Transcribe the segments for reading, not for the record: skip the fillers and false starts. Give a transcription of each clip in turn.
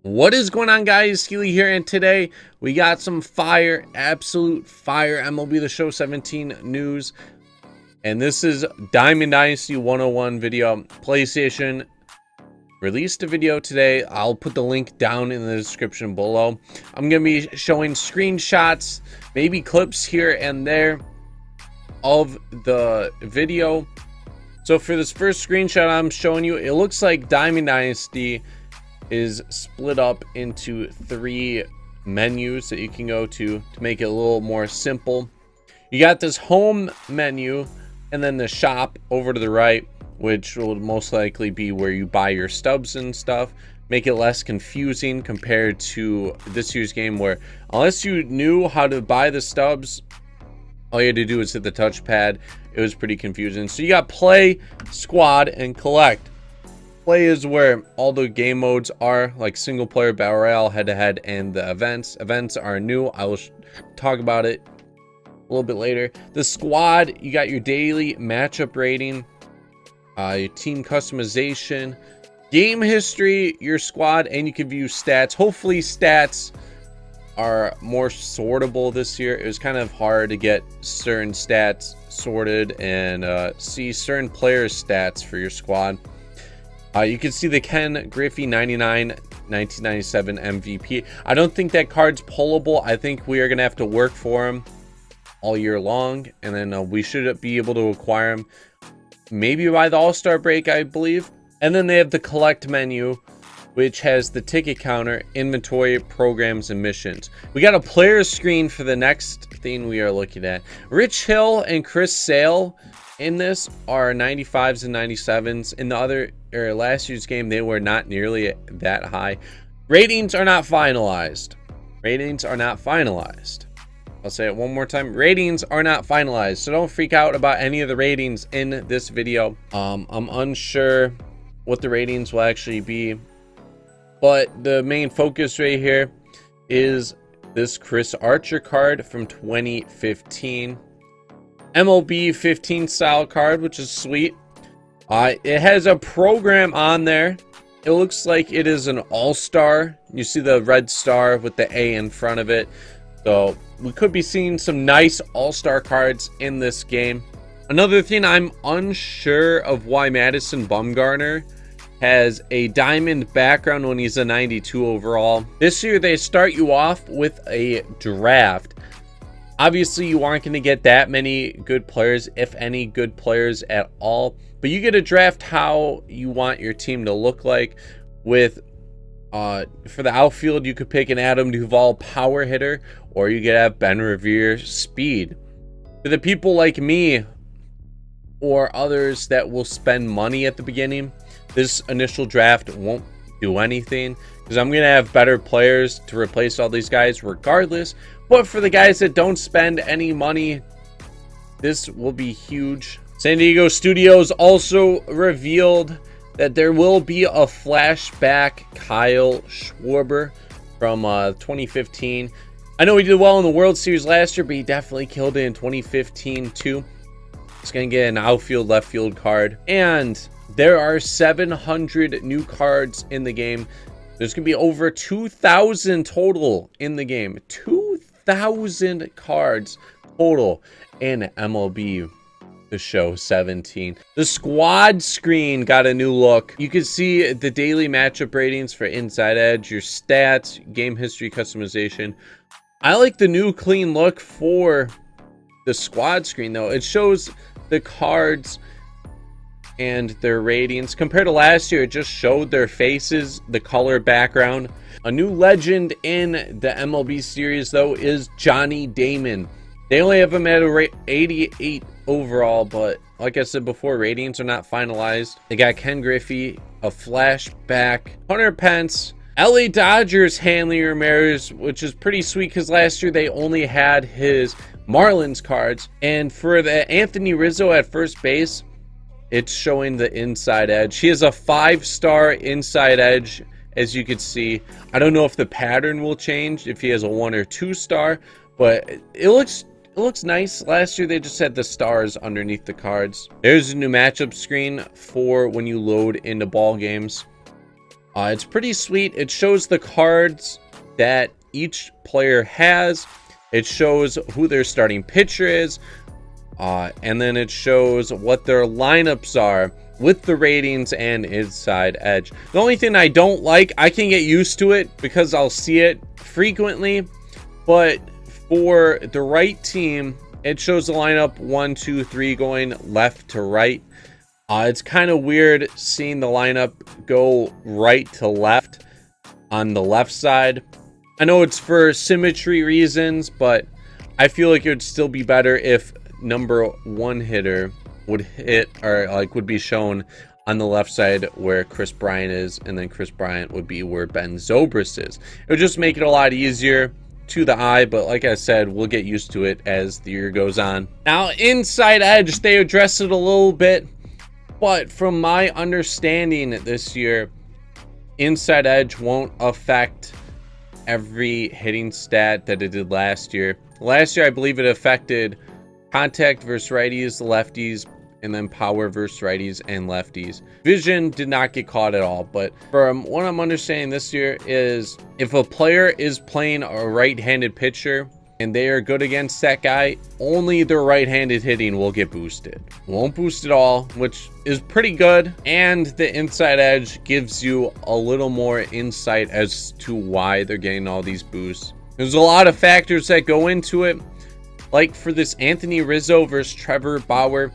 What is going on, guys? Healy here, and today we got some fire, absolute fire MLB The Show 17 news. And this is Diamond Dynasty 101 video. PlayStation released a video today. I'll put the link down in the description below. I'm going to be showing screenshots, maybe clips here and there of the video. So for this first screenshot I'm showing you, it looks like Diamond Dynasty is split up into 3 menus that you can go to make it a little more simple. You got this home menu and then the shop over to the right, which will most likely be where you buy your Stubbs and stuff. Make it less confusing compared to this year's game, where unless you knew how to buy the Stubbs, all you had to do was hit the touchpad. It was pretty confusing. So you got play, squad, and collect. Play is where all the game modes are, like single player, battle royale, head-to-head, and the events. Events are new. I will talk about it a little bit later. The squad, you got your daily matchup rating, your team customization, game history, your squad, and you can view stats. Hopefully stats are more sortable this year. It was kind of hard to get certain stats sorted and see certain players' stats for your squad. You can see the Ken Griffey 99 1997 MVP. I don't think that card's pullable. I think we are going to have to work for him all year long, and then we should be able to acquire him maybe by the All-Star break, I believe. And then they have the collect menu, which has the ticket counter, inventory, programs, and missions. We got a player screen for the next thing we are looking at. Rich Hill and Chris Sale in this are 95s and 97s. In the other last year's game, they were not nearly that high. Ratings are not finalized. Ratings are not finalized. I'll say it one more time. Ratings are not finalized, so don't freak out about any of the ratings in this video. I'm unsure what the ratings will actually be, but the main focus right here is this Chris Archer card from 2015. MLB 15 style card, which is sweet. It has a program on there. It looks like it is an all-star. You see the red star with the A in front of it. So we could be seeing some nice all-star cards in this game. Another thing, I'm unsure of why Madison Bumgarner has a diamond background when he's a 92 overall. This year they start you off with a draft. Obviously, you aren't going to get that many good players, if any good players at all. But you get to draft how you want your team to look like. With for the outfield, you could pick an Adam Duvall power hitter, or you could have Ben Revere speed. For the people like me or others that will spend money at the beginning, this initial draft won't do anything, because I'm going to have better players to replace all these guys regardless. But for the guys that don't spend any money, this will be huge. San Diego Studios also revealed that there will be a flashback Kyle Schwarber from 2015. I know he did well in the World Series last year, but he definitely killed it in 2015 too. He's going to get an outfield, left field card. And there are 700 new cards in the game. There's going to be over 2,000 total in the game. 2,000 cards total in MLB The Show 17. The squad screen got a new look. You can see the daily matchup ratings for Inside Edge, your stats, game history customization. I like the new clean look for the squad screen though. It shows the cards and their ratings. Compared to last year, it just showed their faces, the color background. A new legend in the MLB series though is Johnny Damon. They only have him at a rate 88 overall, but like I said before, ratings are not finalized. They got Ken Griffey, a flashback, Hunter Pence, LA Dodgers Hanley Ramirez, which is pretty sweet because last year they only had his Marlins cards. And for the Anthony Rizzo at first base, it's showing the inside edge. He has a 5-star inside edge, as you can see. I don't know if the pattern will change, if he has a 1 or 2-star, but it looks nice. Last year they just had the stars underneath the cards. There's a new matchup screen for when you load into ball games. It's pretty sweet. It shows the cards that each player has. It shows who their starting pitcher is. And then it shows what their lineups are with the ratings and inside edge. The only thing I don't like, I can get used to it because I'll see it frequently, but for the right team, it shows the lineup 1, 2, 3 going left to right. It's kind of weird seeing the lineup go right to left on the left side. I know it's for symmetry reasons, but I feel like it would still be better if number 1 hitter would hit, or like would be shown on the left side where Chris Bryant is, and then Chris Bryant would be where Ben Zobrist is. It would just make it a lot easier to the eye, but like I said, we'll get used to it as the year goes on. Now, inside edge, they address it a little bit, but from my understanding this year, inside edge won't affect every hitting stat that it did last year. Last year, I believe it affected contact versus righties, lefties, and then power versus righties and lefties. Vision did not get caught at all, but from what I'm understanding this year is if a player is playing a right-handed pitcher and they are good against that guy, only their right-handed hitting will get boosted. Won't boost it all, which is pretty good. And the inside edge gives you a little more insight as to why they're getting all these boosts. There's a lot of factors that go into it. Like for this Anthony Rizzo versus Trevor Bauer,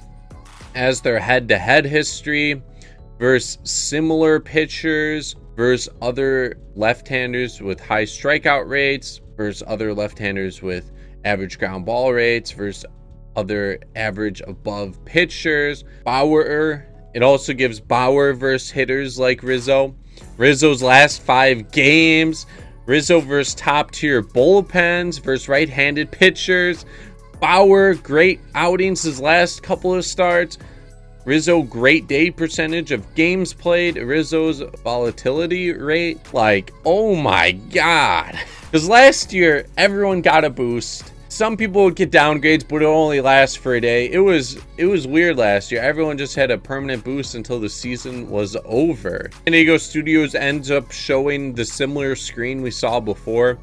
as their head-to-head history versus similar pitchers versus other left-handers with high strikeout rates versus other left-handers with average ground ball rates versus other average above pitchers. Bauer, it also gives Bauer versus hitters like Rizzo. Rizzo's last 5 games. Rizzo versus top-tier bullpens versus right-handed pitchers. Bauer, great outings his last couple of starts. Rizzo, great day percentage of games played. Rizzo's volatility rate, like, oh my god. Because last year, everyone got a boost. Some people would get downgrades, but it only lasts for a day. It was weird last year. Everyone just had a permanent boost until the season was over. San Diego Studios ends up showing the similar screen we saw before.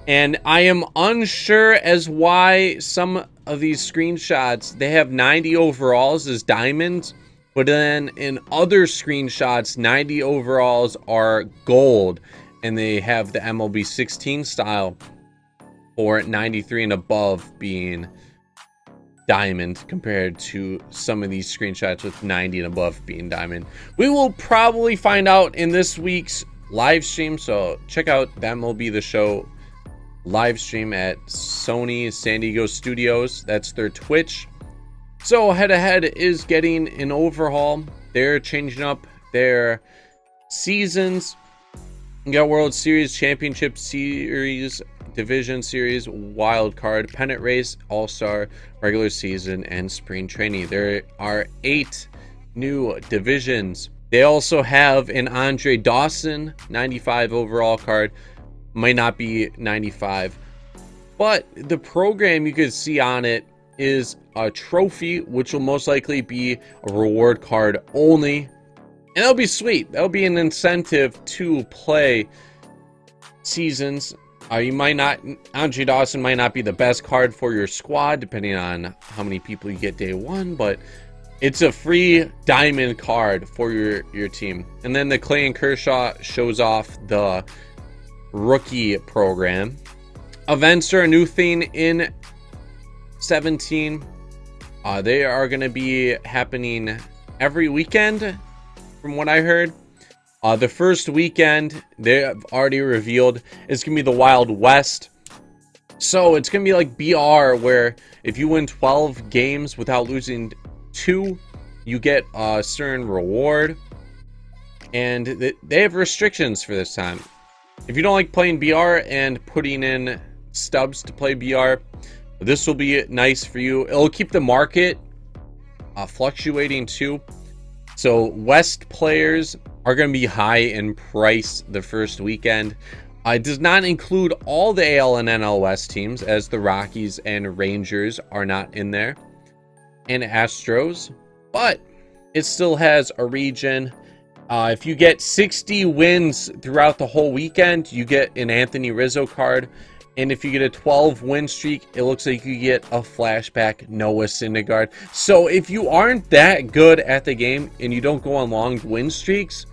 And I am unsure as why some of these screenshots, they have 90 overalls as diamonds, but then in other screenshots, 90 overalls are gold, and they have the MLB 16 style for 93 and above being diamond compared to some of these screenshots with 90 and above being diamond. We will probably find out in this week's live stream, so check out the MLB The Show live stream at Sony San Diego Studios. That's their Twitch. So head-to-head is getting an overhaul. They're changing up their seasons. You got World Series, Championship Series, Division Series, Wild Card, Pennant Race, All-Star, Regular Season, and Spring Training. There are 8 new divisions. They also have an Andre Dawson 95 overall card. Might not be 95, but the program you could see on it is a trophy, which will most likely be a reward card only, and that'll be sweet. That'll be an incentive to play seasons. You might not, Andre Dawson might not be the best card for your squad depending on how many people you get day 1, but it's a free diamond card for your team. And then the Clayton Kershaw shows off the rookie program. Events are a new thing in 17. They are going to be happening every weekend from what I heard. The first weekend they have already revealed is going to be the Wild West. So it's going to be like BR, where if you win 12 games without losing 2, you get a certain reward. And they have restrictions for this time. If you don't like playing BR and putting in Stubbs to play BR, this will be nice for you. It'll keep the market fluctuating too. So West players are going to be high in price the first weekend. It does not include all the AL and NL West teams, as the Rockies and Rangers are not in there, and Astros, but it still has a region If you get 60 wins throughout the whole weekend, you get an Anthony Rizzo card. And if you get a 12 win streak, it looks like you get a flashback Noah Syndergaard. So if you aren't that good at the game and you don't go on long win streaks,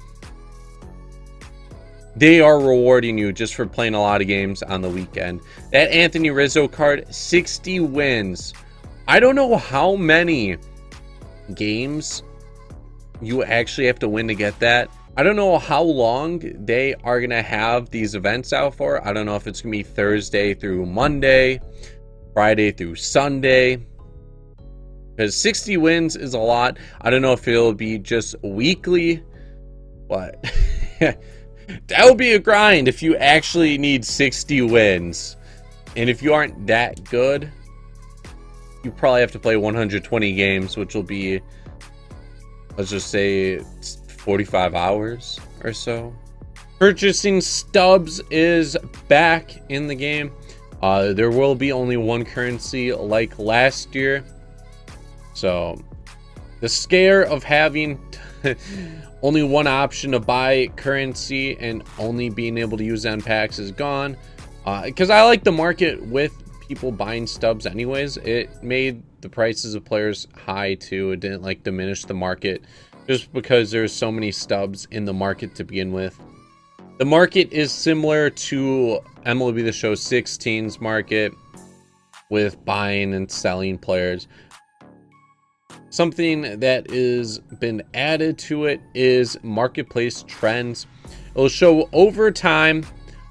they are rewarding you just for playing a lot of games on the weekend. That Anthony Rizzo card, 60 wins. I don't know how many games you actually have to win to get that. I don't know how long they are going to have these events out for. I don't know if it's going to be Thursday through Monday, Friday through Sunday. Because 60 wins is a lot. I don't know if it'll be just weekly, but that would be a grind if you actually need 60 wins. And if you aren't that good, you probably have to play 120 games, which will be, let's just say, 45 hours or so. Purchasing Stubbs is back in the game. There will be only one currency like last year. So the scare of having only one option to buy currency and only being able to use on packs is gone. Because I like the market with people buying Stubbs anyways. It made the prices of players high too. It didn't like diminish the market just because there's so many Stubbs in the market to begin with. The market is similar to MLB The Show 16's market with buying and selling players. Something that is been added to it is marketplace trends. It will show over time.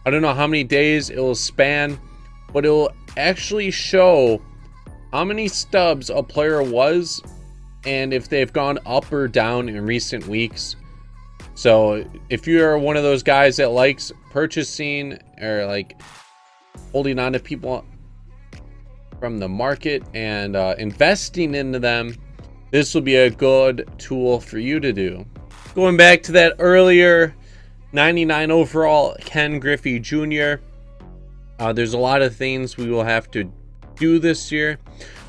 I don't know how many days it will span, but it will actually show how many Stubbs a player was and if they've gone up or down in recent weeks. So if you're one of those guys that likes purchasing or like holding on to people from the market and investing into them, this will be a good tool for you to do. Going back to that earlier 99 overall Ken Griffey Jr., there's a lot of things we will have to do this year.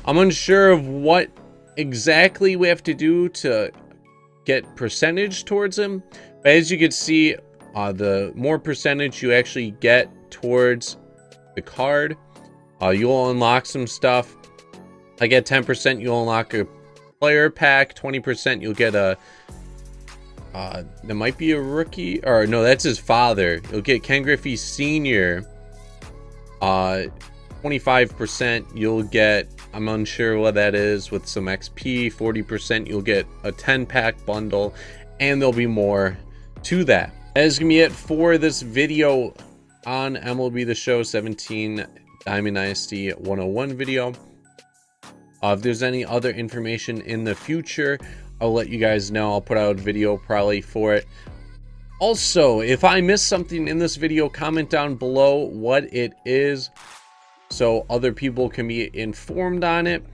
I'm unsure of what exactly we have to do to get percentage towards him, but as you can see, the more percentage you actually get towards the card, you'll unlock some stuff. Like at 10% you'll unlock a player pack, 20% you'll get a there might be a rookie, or no, that's his father. You'll get Ken Griffey Sr. 25% you'll get, I'm unsure what that is, with some XP. 40% you'll get a 10-pack bundle, and there'll be more to that. That is gonna be it for this video on MLB The Show 17 Diamond Dynasty 101 video. If there's any other information in the future, I'll let you guys know. I'll put out a video probably for it. Also, if I missed something in this video, comment down below what it is so other people can be informed on it.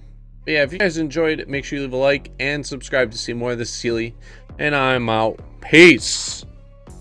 But yeah, if you guys enjoyed it, make sure you leave a like and subscribe to see more of this Healy. And I'm out. Peace.